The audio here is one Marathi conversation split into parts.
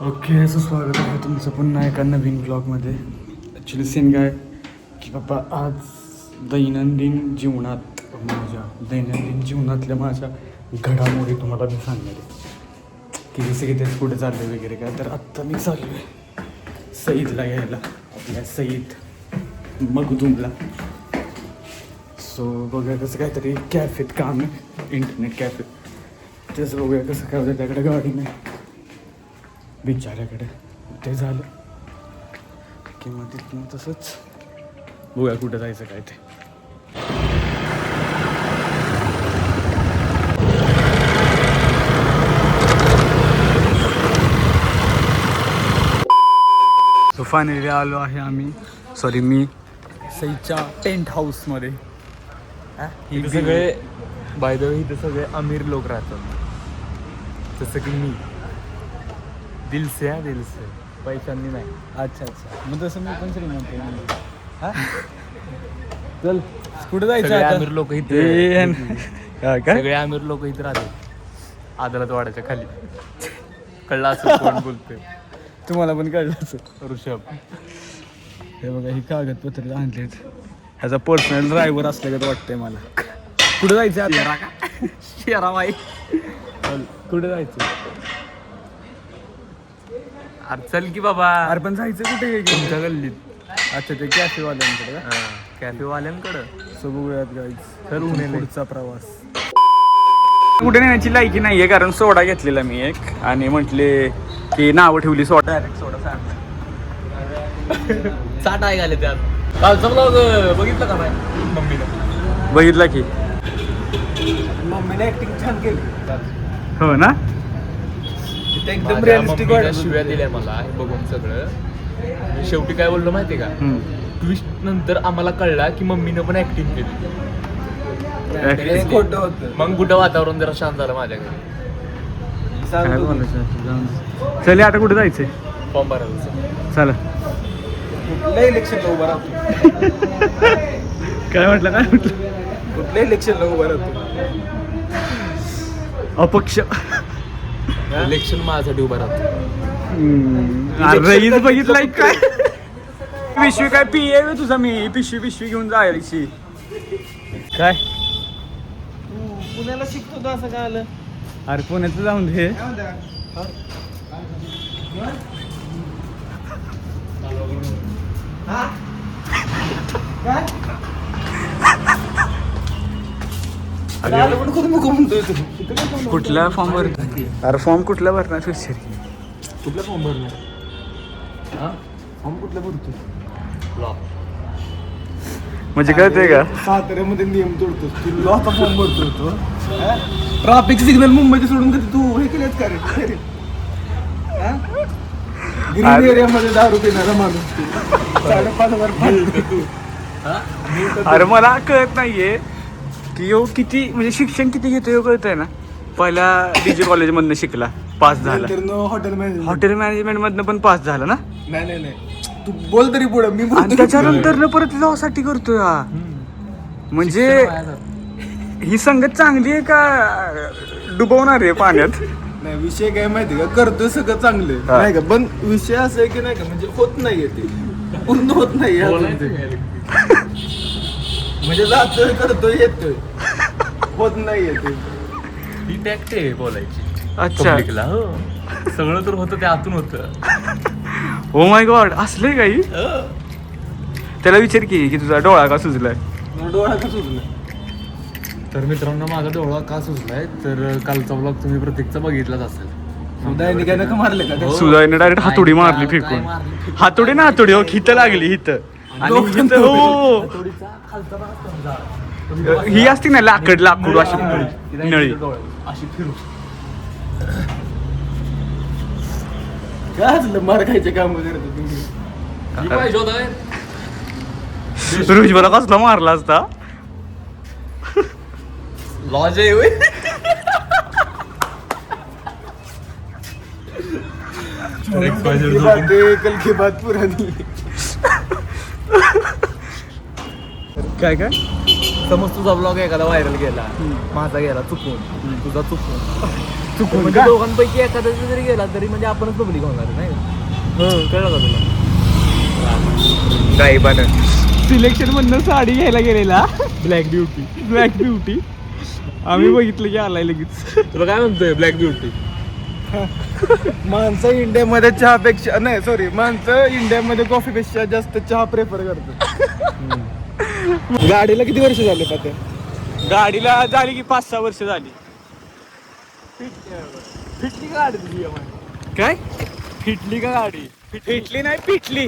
ओके, सो स्वागत आहे तुमचं पुन्हा एका नवीन ब्लॉगमध्ये. ॲक्च्युली सीन काय की बाबा, आज दैनंदिन जीवनातल्या माझ्या घडामोडी तुम्हाला मी सांगणार आहे की जसं की तेच कुठे चालले वगैरे काय. तर आत्ता मी चाललो आहे सईदला घ्यायला, आपल्या सईद मखदूमला. सो बघूया कसं काहीतरी कॅफेत काम आहे, इंटरनेट कॅफे. तेच बघूया कसं काय होतं. त्याकडे गाडी नाही बिचाऱ्याकडे. ते झालं की मग तिथून तसंच बघूया कुठं जायचं काय ते. सो फायनली आलो आहे आम्ही, मी सईच्या टेंट हाऊसमध्ये. इथे सगळे बाय द वे इथे सगळे अमीर लोक राहतात, जसं की मी. दिल से पैशांनी नाही. अच्छा अच्छा, मग तसं मी पण श्रीमंत आहे. हां चल कुठं जायचं सगळे आता? अमीर लोक इथे काय सगळे अमीर लोक इथे राहतात आदलतवाड्याच्या खाली. कळलं असं कोण बोलतोय? तुम्हाला पण कळलं असं. ऋषभ. हे बघा, ही कागदपत्र आणलेत. ह्याचा पर्सनल ड्रायव्हर असल्यागत वाटतंय मला. कुठं जायचं आता? शेराबाई कुठं जायचं? अरे चल की बाबा. अरे पण जायचं कुठे? तुमच्या गल्लीत. अच्छा, ते कॅफेवाल्यांकडे का? कॅफेवाल्यांकडं. सो बघूयात गाईज तर पुढचा प्रवास. कुठे नेण्याची लायकी नाही आहे, कारण सोडा घेतलेला मी एक आणि म्हटले की नावं ठेवली सोडा. डायरेक्ट सोडा सांग. साठ आहे घाले त्यात. कालचा ब्लॉग बघितलं का नाही मम्मीनं? बघितला की. मम्मीने ऍक्टिंग छान केली. हो ना, एकदम रिअलिस्टिक शिव्या दिल्या मला हे बघून सगळं. शेवटी काय बोललो माहितीये का? ट्विस्ट नंतर आम्हाला कळला की मम्मीनं पण ऍक्टिंग केली. मग कुठं वातावरण जरा शांत झालं माझ्या घरी. चल आता कुठे जायचंय? फॉर्म भरायचं. चला. कुठल्याही इलेक्शनला उभा राहतो. काय म्हटलं? कुठल्याही इलेक्शनला उभा राहतो. अपक्ष. इलेक्शन माझ्यासाठी उभा राहतो. रईस बघितलाय काय? पिशवी काय पिये तुझा? मी पिशवी घेऊन जायची काय? पुण्याला शिकतो तर असं काय आलं? अरे पुण्याचं जाऊन दे. कुठला फॉर्म भर? अरे फॉर्म कुठला भरणार? कुठला फॉर्म भरणार? फॉर्म कुठला भरतो? म्हणजे कळतंय का? साताऱ्यामध्ये नियम तोडतोस तू. लॉचा फॉर्म भरतो. ट्रॅफिक सिग्नल मुंबईचे सोडून कधी तू हे केलेच का रे? ग्रीन एरियामध्ये दारू पिणारा माणूस तू. 5,500 अरे मला कळत नाहीये की यो किती, म्हणजे शिक्षण किती घेतो यो कळतंय ना. पहिला डीजे कॉलेज मधनं शिकला, पास झाला. हॉटेल मॅनेजमेंट मधनं पण पास झाला ना. नाही तू बोल तरी पुढे. मी आणि त्याच्यानंतर परत लॉ साठी करतोय हा. म्हणजे ही संगत चांगली आहे का डुबवणार आहे पाण्यात? नाही, विषय काय माहिती का? करतोय सगळं चांगलं नाही का, पण विषय असं आहे की नाही का, म्हणजे होत नाहीये ते, पूर्ण होत नाही. म्हणजे जातोय, करतोय, येतोय, होत नाहीये ते. ही टॅक्ट आहे बोलायची. अच्छा. Public ला, हो. सगळं तर होतं ते आतून होतं. ओ माय गॉड, असलंय काही? त्याला विचार की तुझा डोळा का सुजलाय? डोळा का सुचला? तर मित्रांनो, माझा डोळा का सुजलाय तर कालचा ब्लॉग तुम्ही प्रत्येकचा बघितलाच असेल. सुदायने काय नका मारले का? सुदाईने डायरेक्ट हातोडी मारली फेकून. हातोडी ना हातोडी, हो हिथं लागली हिथं. आणि हिथं हो ही असती ना लाकूड अशी नळी. अशी फिरू. काय असलं मार खायचे काम करतो तुम्ही? ही पाहिजे होतं. रुजबला कसला मारला असता? लॉज आहे होय. कल की बात पुरानी. काय काय? समज तुझा ब्लॉग एखादा व्हायरल गेला, माझा गेला चुकून, तुझा चुकून, चुकून म्हणजे का? दोघांपैकी एखादा जरी गेला तरी म्हणजे आपणच पब्लिक होणार नाही का? कळलं का तुला? गायबान सिलेक्शन मधनं साडी घ्यायला गेलेला ब्लॅक ब्युटी. ब्लॅक ब्युटी आम्ही बघितलं की आलाय लगेच. तुला काय म्हणतोय ब्लॅक ब्युटी? माणसं इंडियामध्ये चहापेक्षा नाही सॉरी माणसं इंडियामध्ये कॉफीपेक्षा जास्त चहा प्रेफर करतात. गाडीला किती वर्ष झाले पाते? गाडीला झाली की 5-6 वर्ष झाली. फिटली का गाडी तुझी? काय फिटली का गाडी? फिटली नाही पिटली.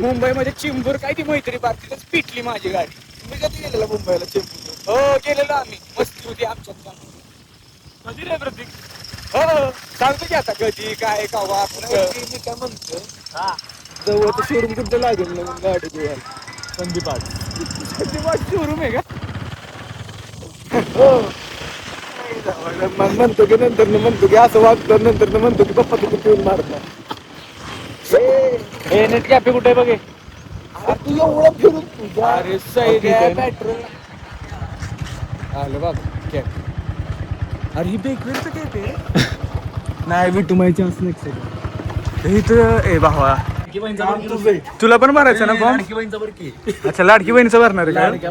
मुंबईमध्ये चिंबूर काय ती मैत्री बार तिथंच पिटली माझी गाडी. तुम्ही कधी गेलेला मुंबईला चेंबूर? हो गेलेलो आम्ही. मस्ती होती आमच्यात. कधी रे प्रतीक? हो सांगतो की आता कधी काय कावा मी काय म्हणतो जवळचं शोरूम कुठं लागेल ना मग गाडी धुवायला? संदीपात शोरूम आहे का? मग म्हणतो की नंतर म्हणतो की असं वागतो नंतर म्हणतो की पप्पा तू कुठे येऊन मारता. हे नेट कॅफे कुठे आहे बघे? तू एवढं फिरून तुझ्या अरे सही ठीक आहे ना? पेट्रोल आलं बघ कॅफे. अरे ही बेकरीचं कॅफे नाही विटू माहिती असं नाही. इथं ए भावा तुला पण भरायचं ना फॉर्म? अच्छा लाडकी बहिणीचं भरणार आहे का?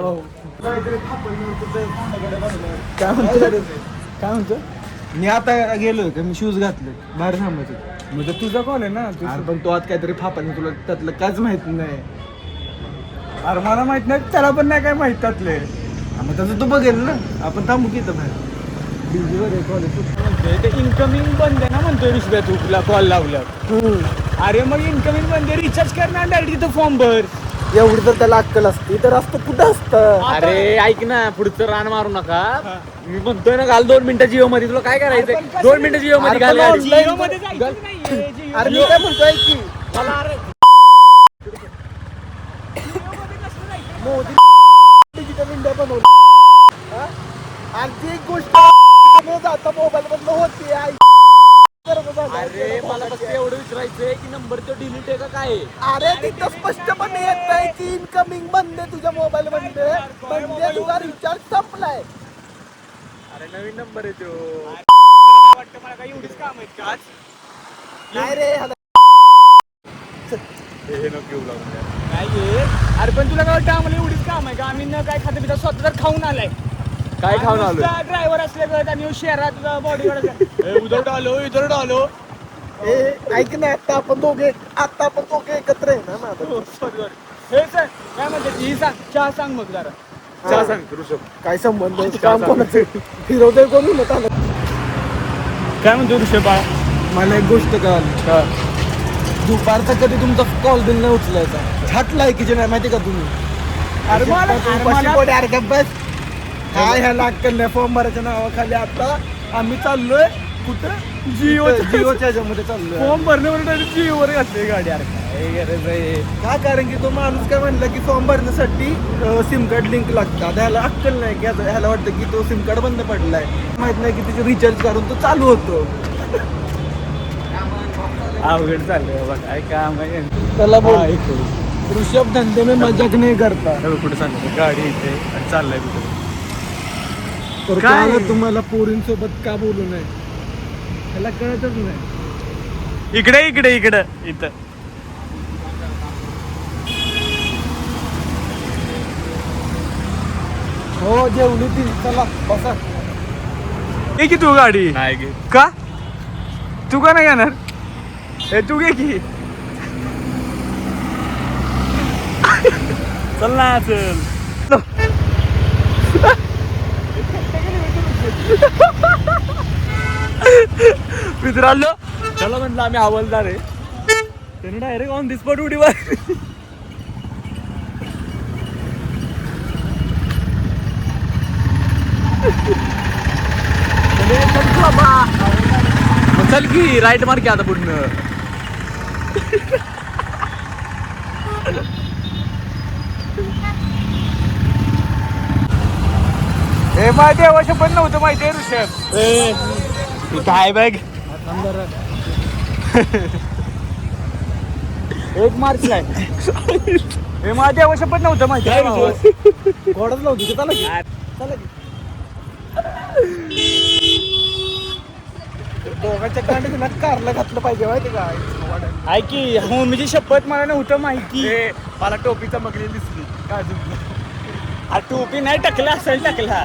काय म्हणतो मी आता गेलोय का मी शूज घातले बाहेर थांबायचे. म्हणजे तुझा कॉल आहे ना अरे पण तो आज काहीतरी फापाने तुला त्यातलं काहीच माहित नाही. अरे मला माहित नाही त्याला पण नाही काय माहित त्यातले. मग तसं तू बघेल ना आपण थांबू की इथं बाहेर. ते इन्कमिंग बंद आहे ना म्हणतोय विश्व्या तुला कॉल लावला. अरे मग इन्कमिंग बंद आहे रिचार्ज करणार डायरेक्ट तिथं फॉर्म भर. एवढी तर त्याला अक्कल असते तर असतं कुठं असतं. अरे ऐक ना पुढचं रान मारू नका. मी म्हणतोय ना घाल 2 मिनिटं जिओ मध्ये. तुला काय करायचंय? 2 मिनिटं जिओ मध्ये घाल गाडी. जिओ मध्ये जायचं नाहीये, जिओ. अरे मी काय म्हणतोय की मला अरे मोदी डिजिटल इंडिया बनवलं. आणखी एक गोष्ट जाता मोबाईल मधलं होती अरे मला फक्त एवढं विचारायचंय की नंबर तो डिलीट आहे का काय आहे? अरे तिथं स्पष्टपणे येत नाही की इनकमिंग बंद आहे तुझ्या मोबाईल मध्ये म्हणजे तुझा रिचार्ज संपलाय. अरे नवीन नंबर आहे तो. वाटतं मला काही एवढीच काम आहेत का आज? नाही रे हे नको घेऊ लागून द्या. नाहीये. अरे पण तुला काय वाटतं आम्हाला एवढीच काम आहे का? आम्ही न काय खातं पिता स्वतः तर खाऊन आलाय. काय खाऊन आलोय? ड्रायव्हर असले आणि शहरात बॉडीवर उधर डालो. ऐक ना आता आपण दोघे एकत्र आहे ना माझं. हे सर काय म्हणते ही सांग चहा सांग मग जरा. चहा सांग ऋषभ. काय संबंध आहे? काम कोणाचं फिरवतोय कोण होत आलं. काय म्हणतो ऋषभ मला एक गोष्ट कळाली. दुपारचा कधी तुमचा कॉल बिल नाही उचलायचा. छाट लायकीचे नाही माहिती का तुम्ही? अरे मला बस काय ह्या लागतं फॉर्म भरायच्या नावाखाली आता आम्ही चाललोय कुठं जिओच्या ह्याच्यामध्ये चाललोय. फॉर्म भरण्यावर जिओवर घातली गाडी. अरे काय गरज आहे? का कारण की तो माणूस काय म्हणला की फॉर्म भरण्यासाठी सिम कार्ड लिंक लागतं. आता ह्याला अक्कल नाही की ह्याला वाटतं की तो सिम कार्ड बंद पडलाय. माहित नाही की तिचे रिचार्ज करून तो चालू होतो. अवघड चाललंय बाबा काय काम आहे. त्याला बोल ऋषभ धंदे में मजाक नाही करता. कुठे चाललंय गाडी इथे आणि चाललंय कुठे? तर काय? काय तुम्हाला पोरींसोबत का बोलू नये त्याला कळतच नाही. इकडे इथं हो जेवली ती चला बसा. घे की तू गाडी. नाही घे. का तू का नाही येणार? हे तू घे की. चल ना चल. मित्रांनो चला म्हणलं आम्ही हवालदार आहे. त्याने डायरेक्ट ऑन दी स्पॉट उडी मारली. मग चल की राईट मार की आता पूर्ण. हे माझे अवश्य पण नव्हतं माहिती आहे ऋषभ. काय बॅग एक मार्च ला हे माझे अवश्य पण नव्हतं माहिती आहे. घोडाच लावतो चला की. चला की. दोघांच्या कांडे ना कारला घातलं पाहिजे माहिती का ऐक की होमीची शपथ मला नव्हतं माहिती. मला टोपी चमकलेली दिसली काजू टोपी नाही टाकला असेल टाकला